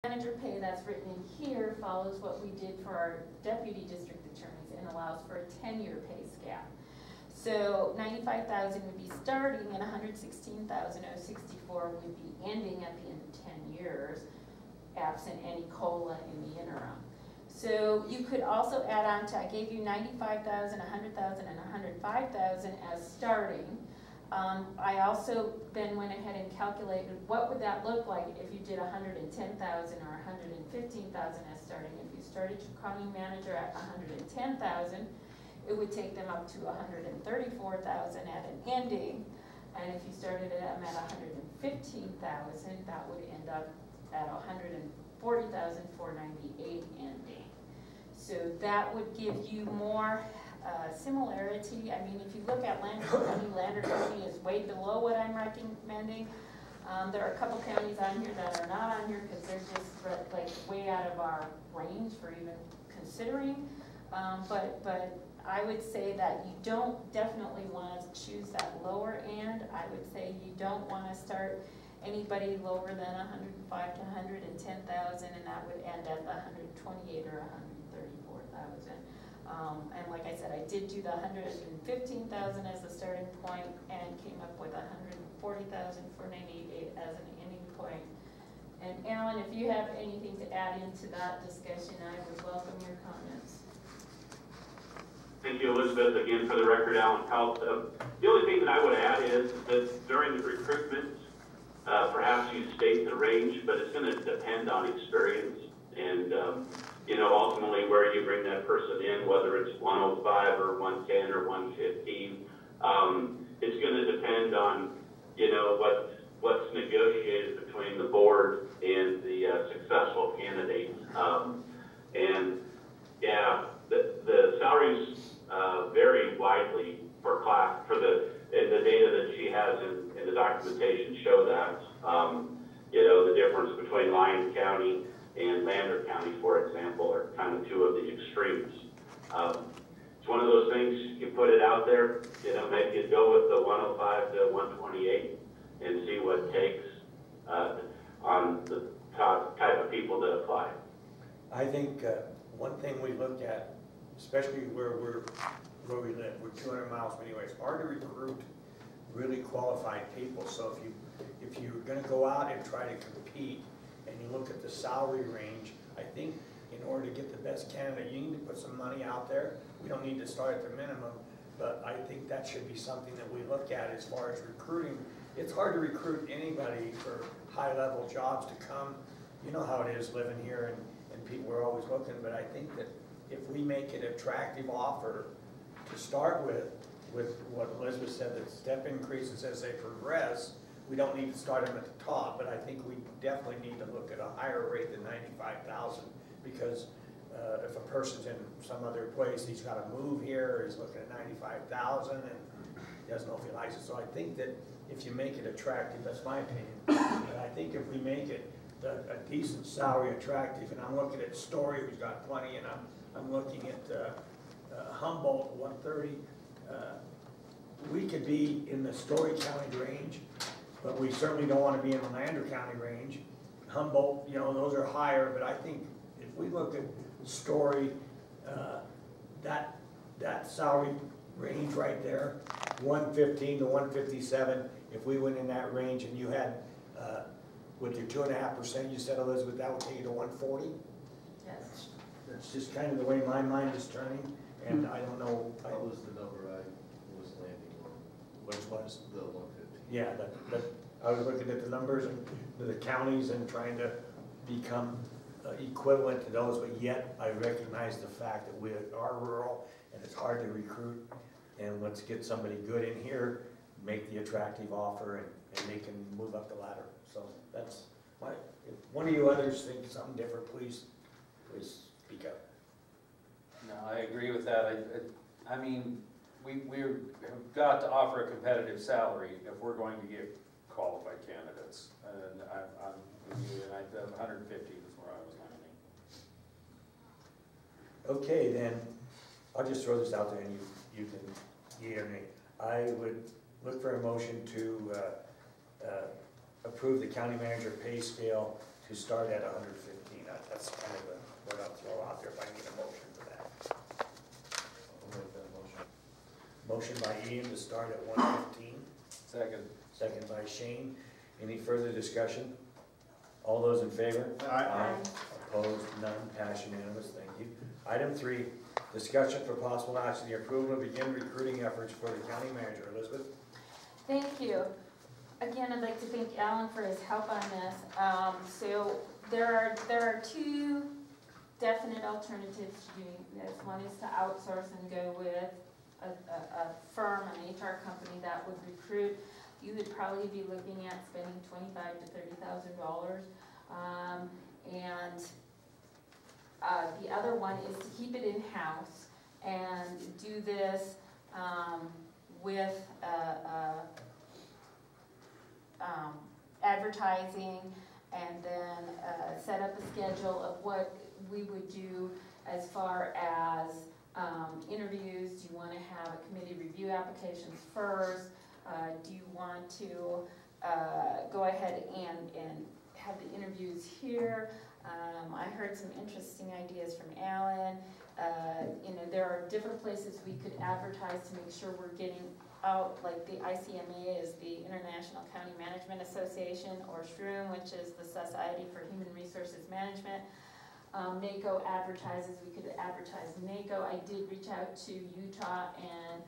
Manager pay that's written in here follows what we did for our deputy district attorneys and allows for a 10-year pay scale. So $95,000 would be starting and $116,064 would be ending at the end of 10 years, absent any COLA in the interim. So you could also add on to, I gave you $95,000, $100,000, and $105,000 as starting. I also then went ahead and calculated what would that look like if you did $110,000 or $115,000 as starting. If you started your county manager at $110,000, it would take them up to $134,000 at an ending. And if you started them at $115,000, that would end up at $140,498 ending. So that would give you more similarity. I mean, if you look at Lander County is way below what I'm recommending. There are a couple counties on here that are not on here because they're just like way out of our range for even considering. But I would say that you don't definitely want to choose that lower end. I would say you don't want to start anybody lower than $105,000 to $110,000, and that would end at the $128,000 or $134,000. And like I said, I did do the $115,000 as the starting point and came up with $140,498 as an ending point. And Alan, if you have anything to add into that discussion, I would welcome your comments. Thank you, Elizabeth. Again, for the record, Alan Powell. The only thing that I would add is that during the recruitment, perhaps you state the range, but it's going to depend on experience and you know, ultimately where you bring that person in, whether it's 105 or 110 or 115. It's going to depend on, you know, what's negotiated between the board and the successful candidate. And yeah, the salaries vary widely for class, and the data that she has in the documentation show that. You know, the difference between Lyons County and Lander County, for example, are kind of two of the extremes. It's one of those things, you put it out there, you know, maybe you go with the 105 to 128 and see what it takes on the type of people that apply. I think one thing we look at, especially where we live, we're 200 miles from anywhere, it's hard to recruit really qualified people. So if you're going to go out and try to compete and you look at the salary range, I think in order to get the best candidate, you need to put some money out there. We don't need to start at the minimum, but I think that should be something that we look at as far as recruiting. It's hard to recruit anybody for high-level jobs to come. You know how it is living here, and people are always looking, but I think that if we make it an attractive offer to start with what Elizabeth said, that step increases as they progress, we don't need to start them at the top, but I think we definitely need to look at a higher rate than 95,000, because if a person's in some other place, he's got to move here, he's looking at 95,000, and he doesn't know if he likes it. So I think that if you make it attractive, that's my opinion, and I think if we make it a decent salary attractive, and I'm looking at Story, who's got plenty, and I'm looking at Humboldt, 130, we could be in the Story County range, but we certainly don't want to be in the Lander County range. Humboldt, you know, those are higher, but I think if we look at Story, that salary range right there, 115 to 157, if we went in that range and you had, with your 2.5%, you said, Elizabeth, that would take you to 140? Yes. That's just kind of the way my mind is turning, and I don't know. What was the number I was landing on? Which was? The 150. Yeah, but I was looking at the numbers and the counties and trying to become equivalent to those, but yet I recognize the fact that we are rural and it's hard to recruit, and let's get somebody good in here, make the attractive offer, and they can move up the ladder. So that's my, if one of you others think something different, please speak up. No, I agree with that. I mean, we've got to offer a competitive salary if we're going to get qualified candidates. And I'm with you, and 150 is where I was landing. Okay, then I'll just throw this out there, and you can yea or nay. I would look for a motion to approve the county manager pay scale to start at 115. That's kind of what I'll throw out there if I can get a motion for that. I'll make that motion. Motion by Ian to start at 115, Second. second by Shane. Any further discussion? All those in favor? Aye. Opposed? None. Pass unanimous. Thank you. Item 3, discussion for possible action, the approval to begin recruiting efforts for the county manager. Elizabeth? Thank you. Again, I'd like to thank Alan for his help on this. So there are two definite alternatives to doing this. One is to outsource and go with a firm, an HR company that would recruit. You would probably be looking at spending $25,000 to $30,000. And the other one is to keep it in-house and do this with advertising, and then set up a schedule of what we would do as far as interviews. Do you want to have a committee review applications first? Do you want to go ahead and have the interviews here? I heard some interesting ideas from Alan. There are different places we could advertise to make sure we're getting out, like the ICMA is the International County Management Association, or SHROOM, which is the Society for Human Resources Management. NACO advertises, we could advertise NACO. I did reach out to Utah and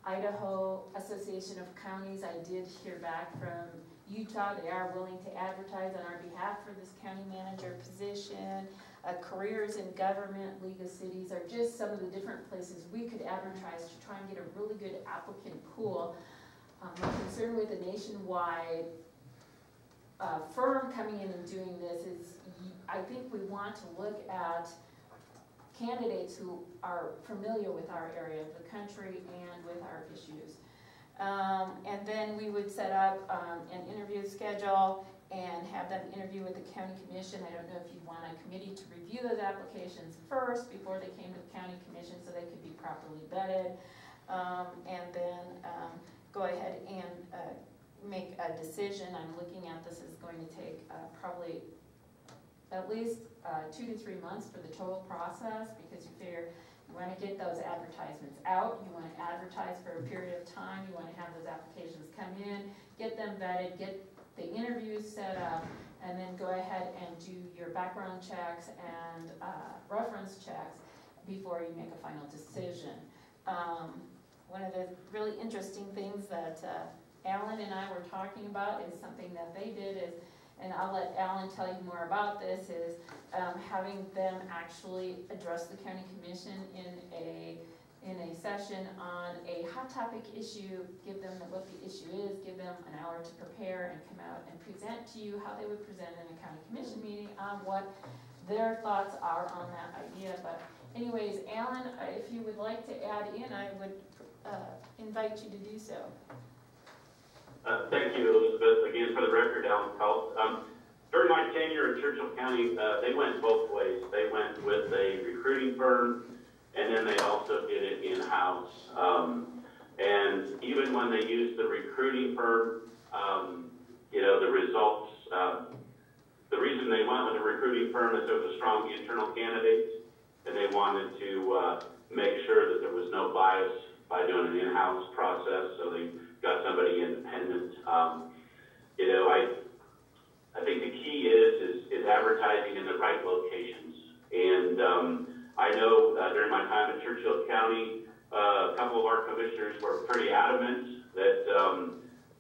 Idaho Association of Counties. I did hear back from Utah. They are willing to advertise on our behalf for this county manager position. Careers in Government, League of Cities are just some of the different places we could advertise to try and get a really good applicant pool. My concern with a nationwide firm coming in and doing this is, I think we want to look at candidates who are familiar with our area of the country and with our issues. And then we would set up an interview schedule and have them interview with the county commission. I don't know if you'd want a committee to review those applications first before they came to the county commission so they could be properly vetted. And then go ahead and make a decision. I'm looking at this is going to take probably at least 2 to 3 months for the total process, because you figure you want to get those advertisements out, you want to advertise for a period of time, you want to have those applications come in, get them vetted, get the interviews set up, and then go ahead and do your background checks and reference checks before you make a final decision. One of the really interesting things that Alan and I were talking about is something that they did is, and I'll let Alan tell you more about this, is having them actually address the county commission in a session on a hot topic issue, give them what the issue is, give them an hour to prepare and come out and present to you how they would present in a county commission meeting on what their thoughts are on that idea. But anyways, Alan, if you would like to add in, I would invite you to do so. Thank you, Elizabeth. Again, for the record, Alan Pelt. During my tenure in Churchill County, they went both ways. They went with a recruiting firm, and then they also did it in-house. And even when they used the recruiting firm, the results, the reason they went with a recruiting firm is there was a strong internal candidate, and they wanted to make sure that there was no bias by doing an in-house process, so they got somebody independent. I think the key is advertising in the right locations. And I know during my time in Churchill County, a couple of our commissioners were pretty adamant that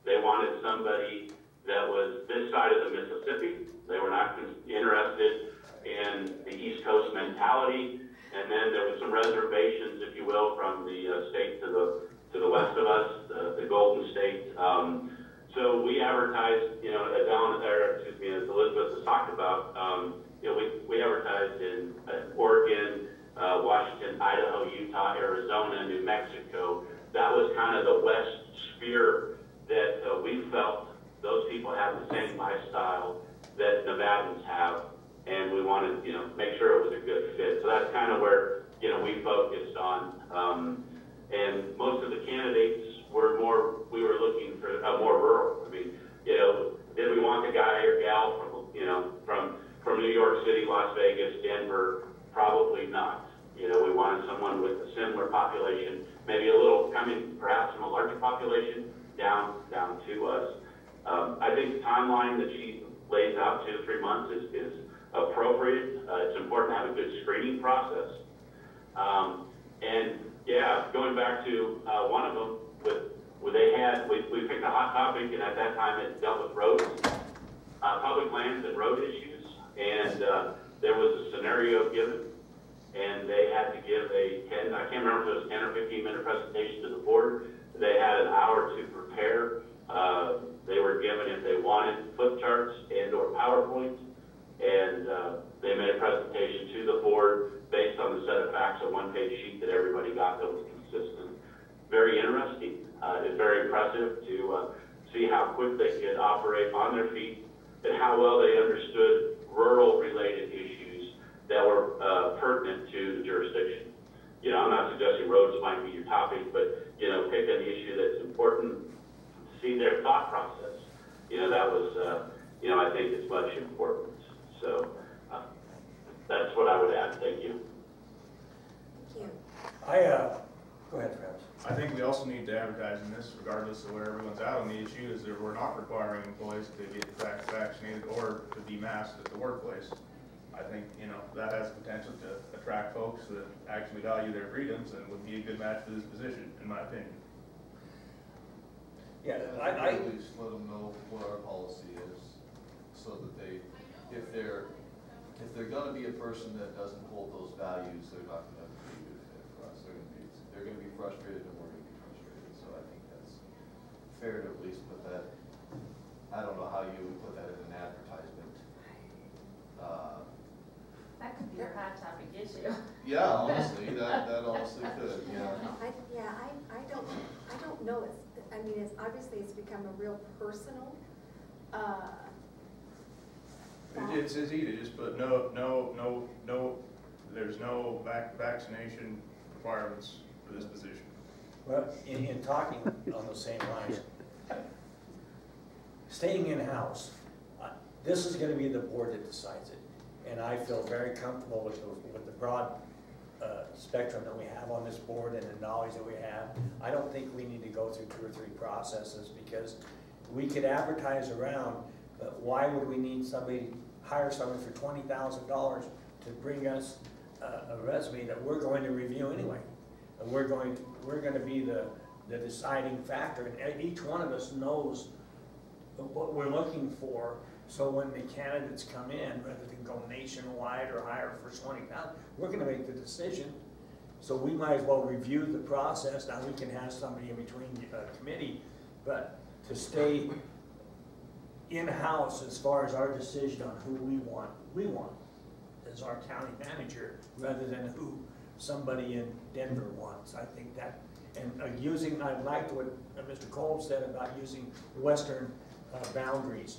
they wanted somebody that was this side of the Mississippi. They were not interested in the East Coast mentality. And then there was some reservations, if you will, from the state to the west of us, the Golden State. So we advertised, as Elizabeth has talked about, we advertised in Oregon, Washington, Idaho, Utah, Arizona, New Mexico. That was kind of the west sphere that we felt those people have the same lifestyle that Nevadans have, and we wanted, make sure it was a good fit. So that's kind of where, we focused on. And most of the candidates we were looking for more rural. I mean, did we want the guy or gal from from New York City, Las Vegas, Denver, probably not. You know, we wanted someone with a similar population, maybe a little coming perhaps from a larger population down to us. I think the timeline that she lays out, 2 to 3 months, is appropriate. It's important to have a good screening process. And yeah, going back to one of them, we picked a hot topic, and at that time it dealt with roads, public lands and road issues, and there was a scenario given, and they had to give I can't remember if it was 10 or 15 minute presentation to the board. They had an hour to prepare. They were given, if they wanted, flip charts and or PowerPoint, and they made a presentation to the board based on the set of facts, a one-page sheet that everybody got that was consistent. Very interesting. It's very impressive to see how quick they could operate on their feet and how well they understood rural-related issues that were pertinent to the jurisdiction. You know, I'm not suggesting roads might be your topic, but, you know, pick an issue that's important, see their thought process. You know, that was, you know, I think it's much important. So that's what I would add. Thank you. Thank you. Go ahead, Travis. I think we also need to advertise in this, regardless of where everyone's at on the issue, is that we're not requiring employees to get vaccinated or to be masked at the workplace. I think, you know, that has potential to attract folks that actually value their freedoms and would be a good match for this position, in my opinion. Yeah, At least let them know what our policy is, so that they, if they're gonna be a person that doesn't hold those values, they're not gonna be a good fit for us. They're gonna be frustrated, and we're gonna be frustrated. So I think that's fair to at least put that. I don't know how you would put that in an advertisement. That could be your hot topic issue. Yeah, honestly, that honestly could. Yeah. I don't know. I mean, it's obviously it's become a real personal. It's easy to just put no, there's no vaccination requirements for this position. Well, in talking on the same lines, staying in-house, this is going to be the board that decides it. And I feel very comfortable with the broad spectrum that we have on this board and the knowledge that we have. I don't think we need to go through 2 or 3 processes, because we could advertise around, but why would we need hire somebody for $20,000 to bring us a resume that we're going to review anyway? And we're going to be the deciding factor, and each one of us knows what we're looking for. So when the candidates come in, rather than go nationwide or hire for 20,000, we're going to make the decision. So we might as well review the process. Now we can have somebody in between the committee, but to stay in-house as far as our decision on who we want as our county manager, rather than who somebody in Denver wants. I think that, and I liked what Mr. Kolb said about using western boundaries.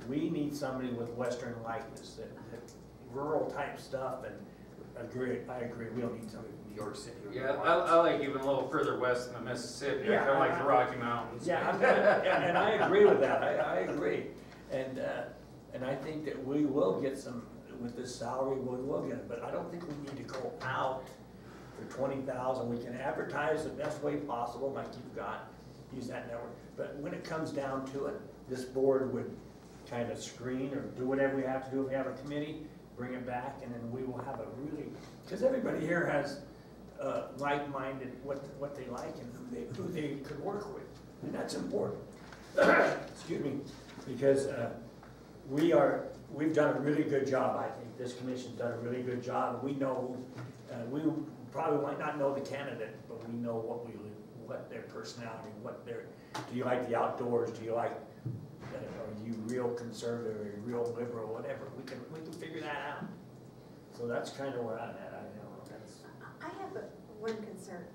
We need somebody with western likeness, that rural type stuff, and I agree, we don't need somebody from New York City. Yeah, I like even a little further west in the Mississippi. Yeah, I kind of like the Rocky Mountains. Yeah, and I agree with that. I agree, and I think that we will get some with this salary. We will get it, but I don't think we need to go out for 20,000. We can advertise the best way possible, like you've got. Use that network. But when it comes down to it, this board would kind of screen or do whatever we have to do. If we have a committee, bring it back, and then we will have a really, because everybody here has like-minded what they like and who they could work with, and that's important. Excuse me, because we've done a really good job. I think this commission's done a really good job. We know we probably might not know the candidate, but we know what their personality, do you like the outdoors? Do you like? Are you real conservative or real liberal, whatever? We can figure that out. So that's kind of where I'm at. I have one concern.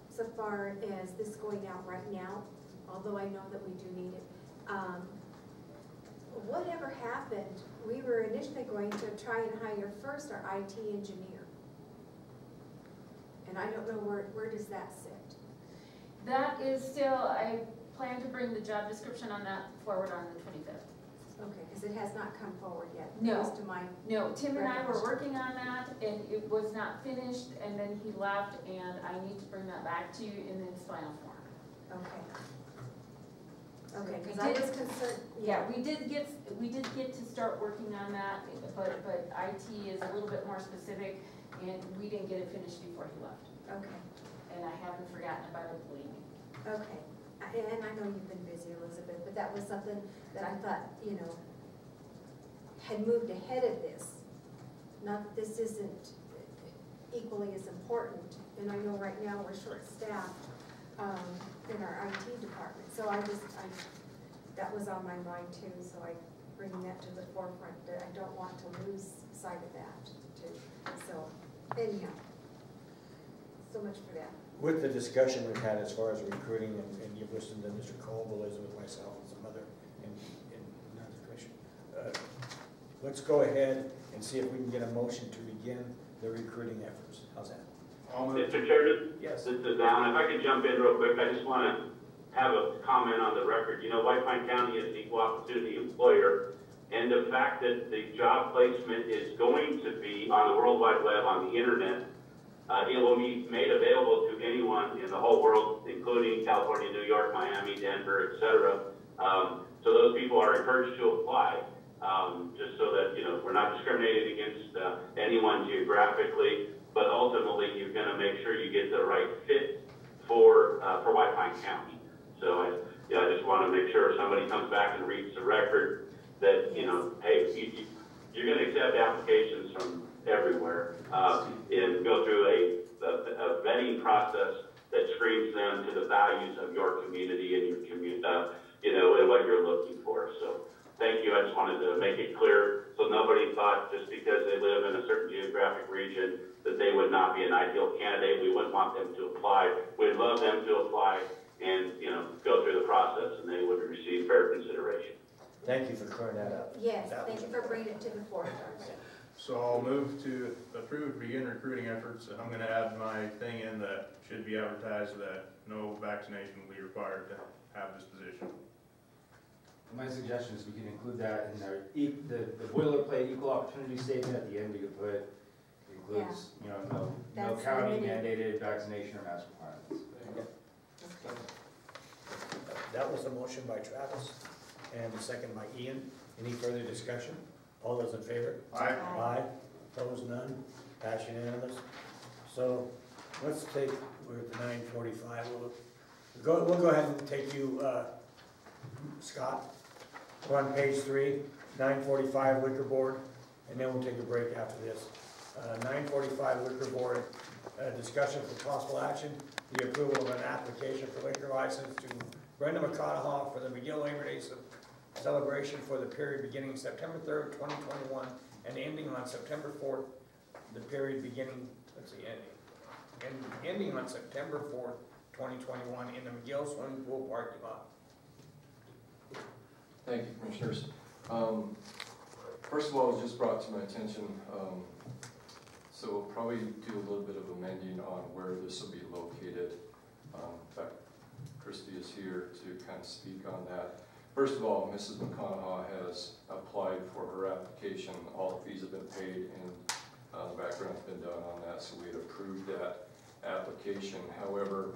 So far as this going out right now, although I know that we do need it, whatever happened, we were initially going to try and hire first our IT engineer. And I don't know where does that sit? That is still, I plan to bring the job description on that forward on the 25th. Okay, because it has not come forward yet. No. As to my, No, Tim and I were working on that, and it was not finished, and then he left, and I need to bring that back to you in its final form. okay. Okay, We because I did- was concerned, Yeah, we did get to start working on that, but IT is a little bit more specific, and we didn't get it finished before he left. okay, And I haven't forgotten about it, believe me. okay. And I know you've been busy, Elizabeth, but that was something that I thought, you know, had moved ahead of this. Not that this isn't equally as important, and I know right now we're short-staffed in our IT department. So that was on my mind too, so I bring that to the forefront, that I don't want to lose sight of that too. So anyhow, so much for that. With the discussion we've had as far as recruiting, and you've listened to Mr. Colville, Elizabeth, myself, and some other, and another commission, let's go ahead and see if we can get a motion to begin the recruiting efforts. How's that? I'll move. Mr. Chairman, Yes. this is Alan. If I could jump in real quick, I just want to have a comment on the record. You know, White Pine County is an equal opportunity employer, and the fact that the job placement is going to be on the World Wide Web, on the internet, it will be made available to anyone in the whole world, including California, New York, Miami, Denver, et cetera. So those people are encouraged to apply, just so that, you know, we're not discriminating against anyone geographically, but ultimately you're going to make sure you get the right fit for White Pine County. So I just want to make sure if somebody comes back and reads the record that, you know, hey, you're going to accept applications from everywhere, and go through a vetting process that screens them to the values of your community and your community, you know, and what you're looking for. So thank you. I just wanted to make it clear so nobody thought just because they live in a certain geographic region that they would not be an ideal candidate. We wouldn't want them to apply. We'd love them to apply and, you know, go through the process, and they would receive fair consideration. Thank you for clearing that up. Yes, That thank was- you for bringing it to the forefront. So I'll move to approve begin recruiting efforts, and I'm gonna add my thing in that should be advertised that no vaccination will be required to have this position. My suggestion is we can include that in the boilerplate equal opportunity statement at the end. We could put, includes, you know, no That's county limited. mandated vaccination or mask requirements. That was a motion by Travis and a second by Ian. Any further discussion? All those in favor? Aye. Aye. Opposed, none. Pass unanimous. So let's take, we're at the 9:45. We'll go ahead and take you, Scott. We're on page 3, 9:45 Liquor Board, and then we'll take a break after this. 9:45 Liquor Board, discussion for possible action, the approval of an application for liquor license to Brenda McConaughey for the McGill Labor Day celebration for the period beginning September 3rd, 2021, and ending on September 4th, the period beginning, ending on September 4th, 2021, in the McGill swimming pool parking lot. Thank you, Commissioners. First of all, it was just brought to my attention, so we'll probably do a little bit of amending on where this will be located. In fact, Christy is here to kind of speak on that. First of all, Mrs. McConaughey has applied for her application. All the fees have been paid, and the background's been done on that, so we had approved that application. However,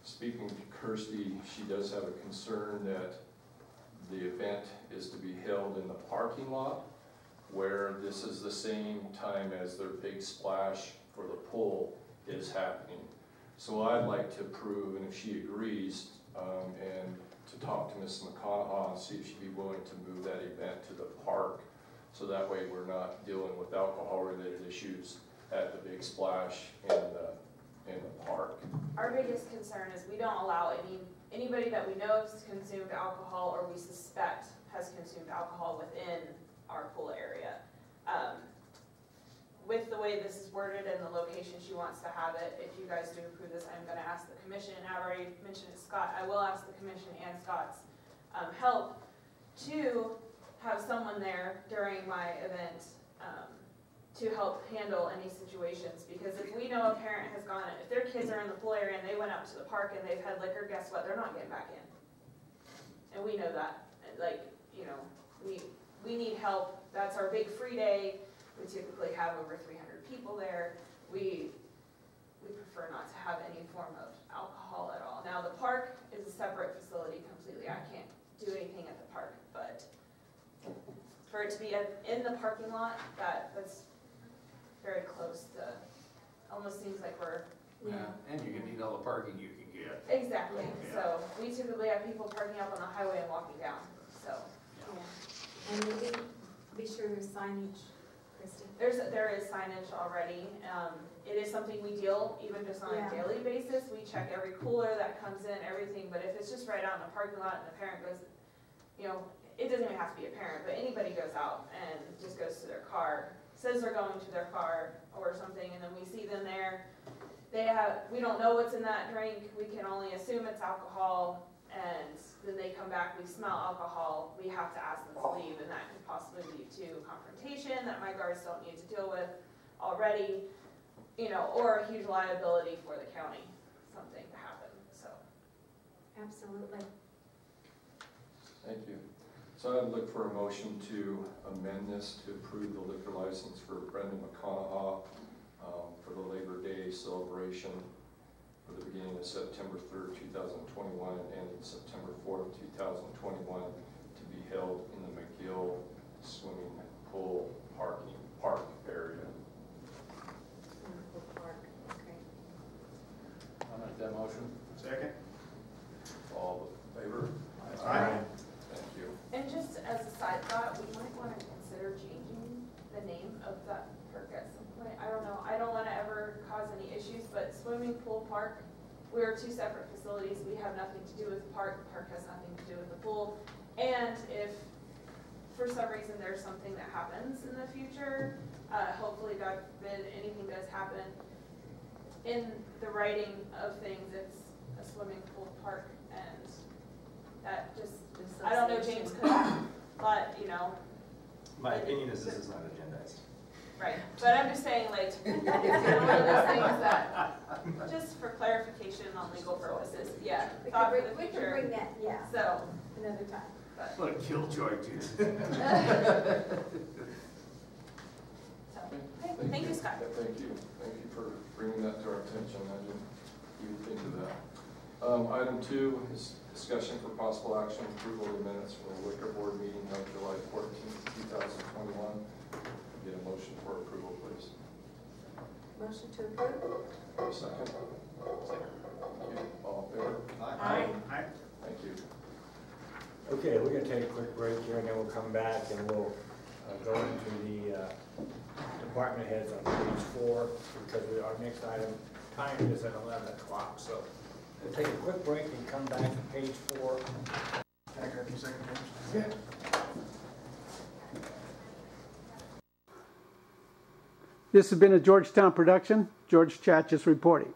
speaking to Kirsty, she does have a concern that the event is to be held in the parking lot, where this is the same time as their big splash for the pool is happening. So I'd like to approve, and if she agrees, and to talk to Ms. McConaughey and see if she'd be willing to move that event to the park, so that way we're not dealing with alcohol-related issues at the big splash in the park. Our biggest concern is we don't allow anybody that we know has consumed alcohol or we suspect has consumed alcohol within our pool area. With the way this is worded and the location she wants to have it, if you guys do approve this, I'm going to ask the commission, and I've already mentioned it to Scott, I will ask the commission and Scott's help to have someone there during my event to help handle any situations, because if we know a parent has gone, if their kids are in the pool area and they went out to the park and they've had liquor, guess what, they're not getting back in. And we know that, like, you know, we need help. That's our big free day. We typically have over 300 people there. We prefer not to have any form of alcohol at all. Now, the park is a separate facility completely. I can't do anything at the park, but for it to be in the parking lot, that's very close to, almost seems like we're, And you can eat all the parking you can get. exactly. So we typically have people parking up on the highway and walking down, so. Yeah. And maybe be sure there's signage, Christie. There is signage already. It is something we deal even just on a daily basis. We check every cooler that comes in, everything, but if it's just right out in the parking lot and the parent goes, you know, it doesn't even have to be a parent, but anybody goes out and just goes to their car, says they're going to their car or something, and then we see them there. We don't know what's in that drink. We can only assume it's alcohol, and then they come back, we smell alcohol, we have to ask them to leave, and that could possibly lead to confrontation that my guards don't need to deal with already, you know, or a huge liability for the county, something to happen, so. Absolutely. Thank you. So I'd look for a motion to amend this to approve the liquor license for Brendan McConaughey for the Labor Day celebration for the beginning of September 3rd, 2021 and ending September 4th, 2021 to be held in the McGill Swimming Pool park area. Swimming pool park, okay. I'll make that motion. Second? All in favor? Aye. Thank you. And just as a side thought, we might want to consider changing the name of that park at some point. I don't know, I don't want to ever cause any issues, but swimming pool park, we're two separate facilities. We have nothing to do with the park has nothing to do with the pool. And if for some reason there's something that happens in the future, hopefully God forbid anything does happen, in the writing of things it's a swimming pool park, and that just, I don't know, James could, but you know. My opinion is this is not agendized. Right, but I'm just saying, like, it's one of those things that, just for clarification on legal purposes, yeah, thought for the We can future. bring that, yeah, So, another time. but, What a killjoy, dude. so, okay, thank you, Scott. Yeah, thank you. Thank you for bringing that to our attention. I didn't even think of that. Item 2 is discussion for possible action approval of the minutes from the liquor board meeting held July 14th, 2021. Get a motion for approval, please. Motion to approve? A second. Second. Thank you. All in favor? Aye. Thank you. Okay, we're gonna take a quick break here and then we'll come back and we'll go into the department heads on page 4 because our next item time is at 11 o'clock. So we'll take a quick break and come back to page 4. Can I grab you a second, James? Yeah. This has been a Georgetown production. George Chatchis reporting.